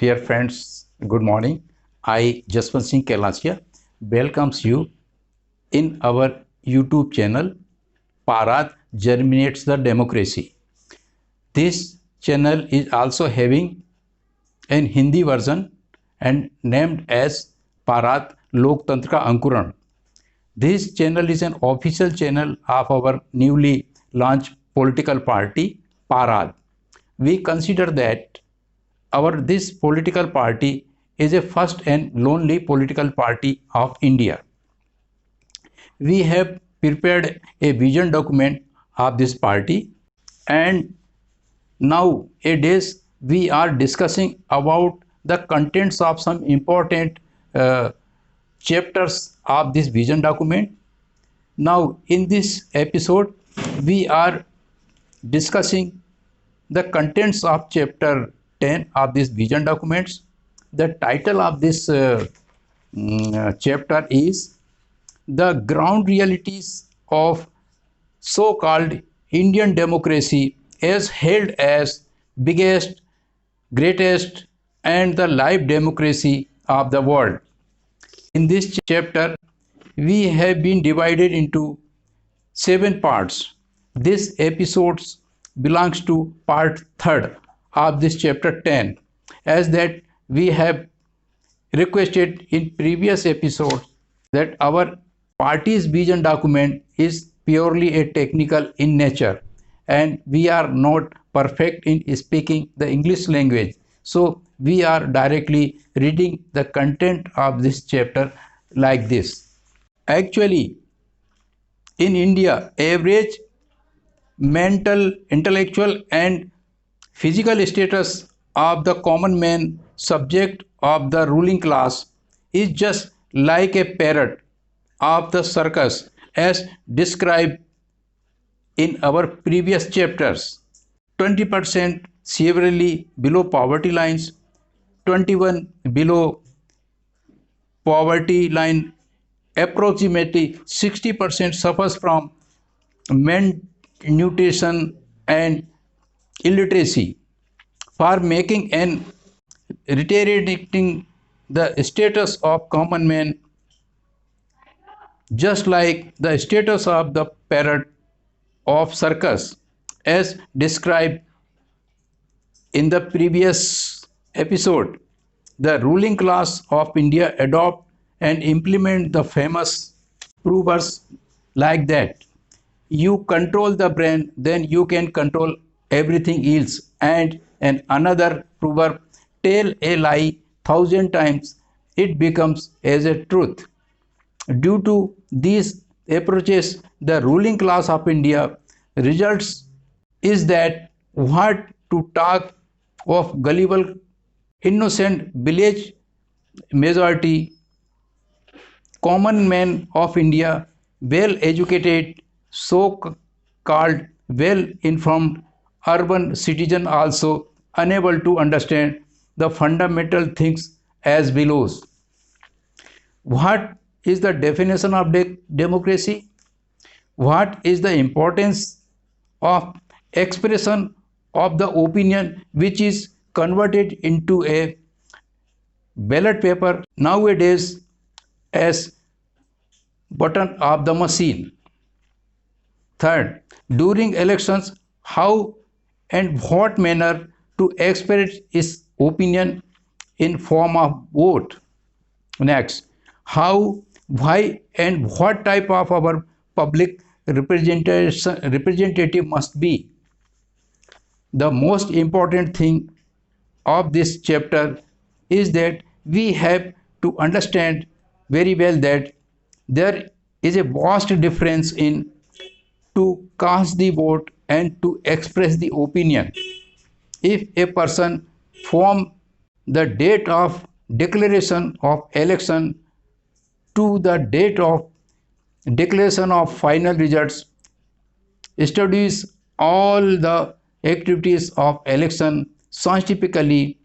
Dear friends, good morning. I, Jaswant Singh Kailasia, welcomes you in our YouTube channel, Parad Germinates the Democracy. This channel is also having an Hindi version and named as Parad Loktantra Ka Ankuran. This channel is an official channel of our newly launched political party, Parad. We consider that our this political party is a first and lonely political party of India. We have prepared a vision document of this party, and nowadays we are discussing about the contents of some important uh, chapters of this vision document. Now in this episode we are discussing the contents of chapter 10 of this vision documents. The title of this chapter is The Ground Realities of So-Called Indian Democracy as Held as Biggest, Greatest and the Live Democracy of the World. In this chapter, we have been divided into 7 parts. This episode belongs to part 3rd of this chapter 10, as that we have requested in previous episodes that our party's vision document is purely a technical in nature and we are not perfect in speaking the English language. So we are directly reading the content of this chapter like this. Actually, in India, average mental, intellectual, and physical status of the common man, subject of the ruling class, is just like a parrot of the circus as described in our previous chapters. 20% severely below poverty lines, 21 below poverty line, approximately 60% suffers from malnutrition and illiteracy. For making and reiterating the status of common man, just like the status of the parrot of circus as described in the previous episode. The ruling class of India adopt and implement the famous proverbs like that. You control the brain, then you can control everything else. And another proverb, tell a lie 1,000 times, it becomes as a truth. Due to these approaches, the ruling class of India results is that what to talk of gullible, innocent village majority, common men of India, well educated, so called well informed urban citizen also unable to understand the fundamental things as below. What is the definition of democracy? What is the importance of expression of the opinion which is converted into a ballot paper nowadays as button of the machine? Third, during elections, how and what manner to express its opinion in form of vote. Next, how, why, and what type of our public representative must be. The most important thing of this chapter is that we have to understand very well that there is a vast difference in to cast the vote and to express the opinion. If a person from the date of declaration of election to the date of declaration of final results studies all the activities of election scientifically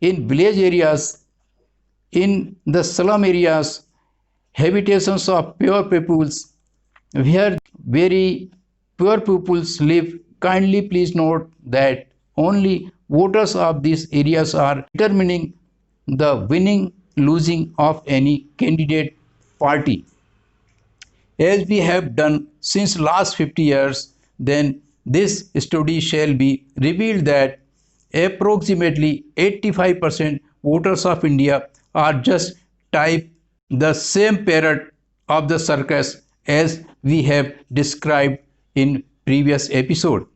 in village areas, in the slum areas, habitations of poor peoples, where very poor peoples live. Kindly please note that only Voters of these areas are determining the winning losing of any candidate party. As we have done since last 50 years, then this study shall be revealed that approximately 85% voters of India are just type the same parrot of the circus as we have described in previous episode.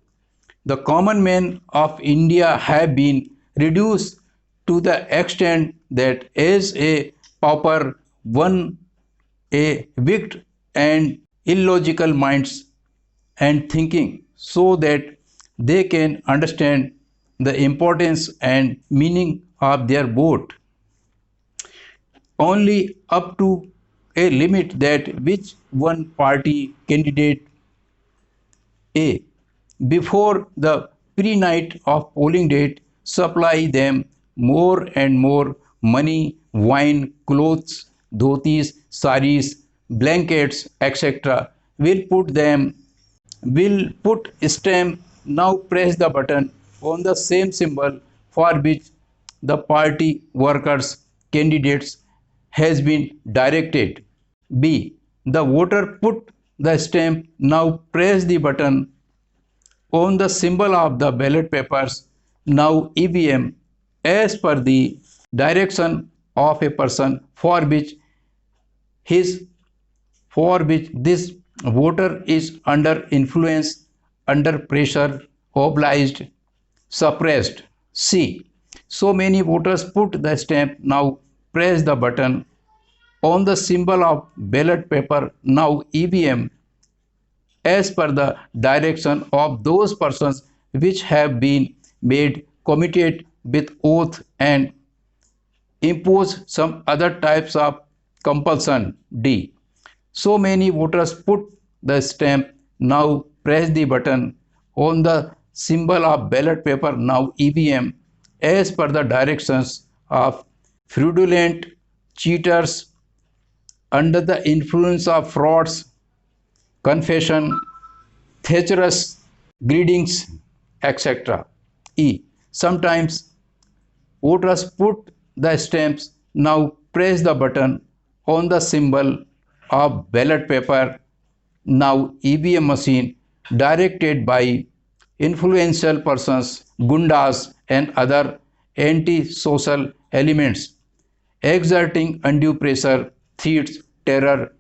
The common men of India have been reduced to the extent that as a pauper one a wicked and illogical minds and thinking so that they can understand the importance and meaning of their vote only up to a limit that which one party candidate A before the pre-night of polling date supply them more and more money, wine, clothes, dhotis, saris, blankets, etc. will put stamp now press the button on the same symbol for which the party workers candidates has been directed. B. The voter put the stamp now press the button on the symbol of the ballot papers now EVM as per the direction of a person his for which this voter is under influence, under pressure, obliged, suppressed. C. So many voters put the stamp now press the button on the symbol of ballot paper now EVM as per the direction of those persons which have been made committed with oath and impose some other types of compulsion. D. So many voters put the stamp now press the button on the symbol of ballot paper now EVM as per the directions of fraudulent cheaters under the influence of frauds, confession, treacherous greetings, etc. E. Sometimes voters put the stamps now press the button on the symbol of ballot paper now EVM machine directed by influential persons, gundas and other anti-social elements exerting undue pressure, threats, terror,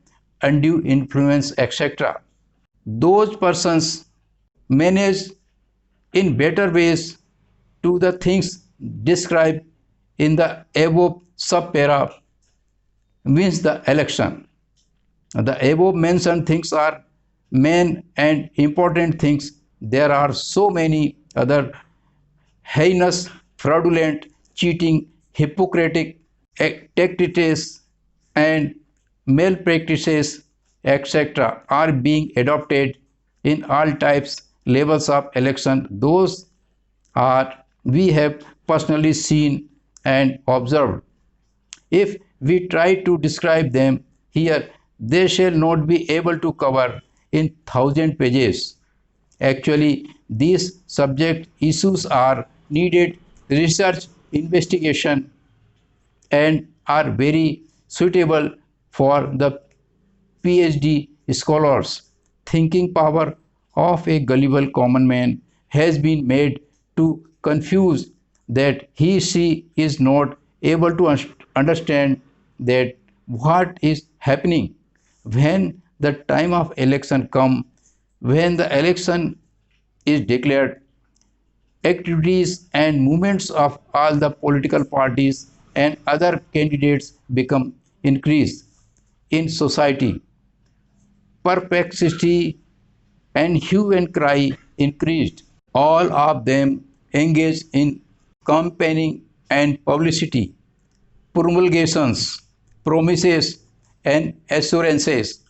undue influence, etc. Those persons manage in better ways to the things described in the above subpara wins the election. The above mentioned things are main and important things. There are so many other heinous, fraudulent, cheating, hypocritic tactics and malpractices, etc., are being adopted in all types, levels of election. Those are we have personally seen and observed. If we try to describe them here, they shall not be able to cover in 1,000 pages. Actually, these subject issues are needed research, investigation, and are very suitable for the PhD scholars. Thinking power of a gullible common man has been made to confuse that she is not able to understand that what is happening when the time of election come, when the election is declared, activities and movements of all the political parties and other candidates become increased in society. Perplexity and hue and cry increased. All of them engaged in campaigning and publicity, promulgations, promises, and assurances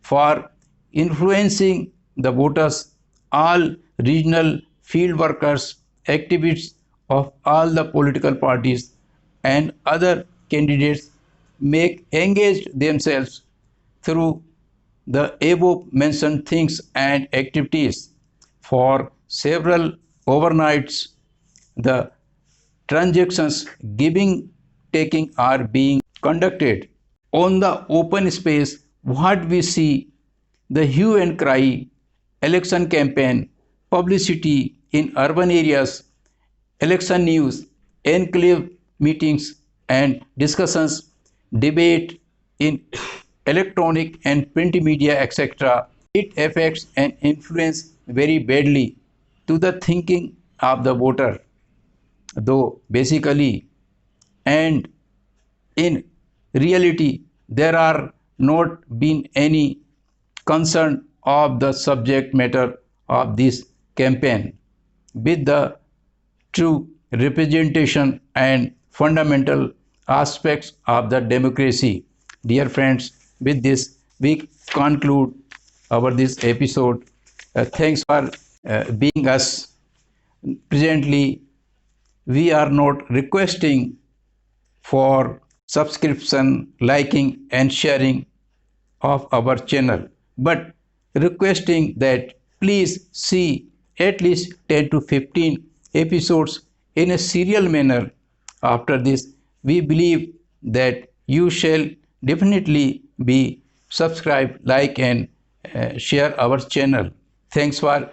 for influencing the voters. All regional field workers, activists of all the political parties and other candidates make engaged themselves through the above mentioned things and activities for several overnights, The transactions giving taking are being conducted on the open space. What we see, the hue and cry, election campaign, publicity in urban areas, election news, enclave meetings and discussions, debate in electronic and print media, etc. It affects and influences very badly to the thinking of the voter, though basically and in reality there are not been any concern of the subject matter of this campaign with the true representation and fundamental aspects of the democracy. Dear friends, with this we conclude our this episode. Thanks for being us. Presently, we are not requesting for subscription, liking, and sharing of our channel, but requesting that please see at least 10 to 15 episodes in a serial manner. After this, we believe that you shall definitely be subscribed, like, and share our channel. Thanks for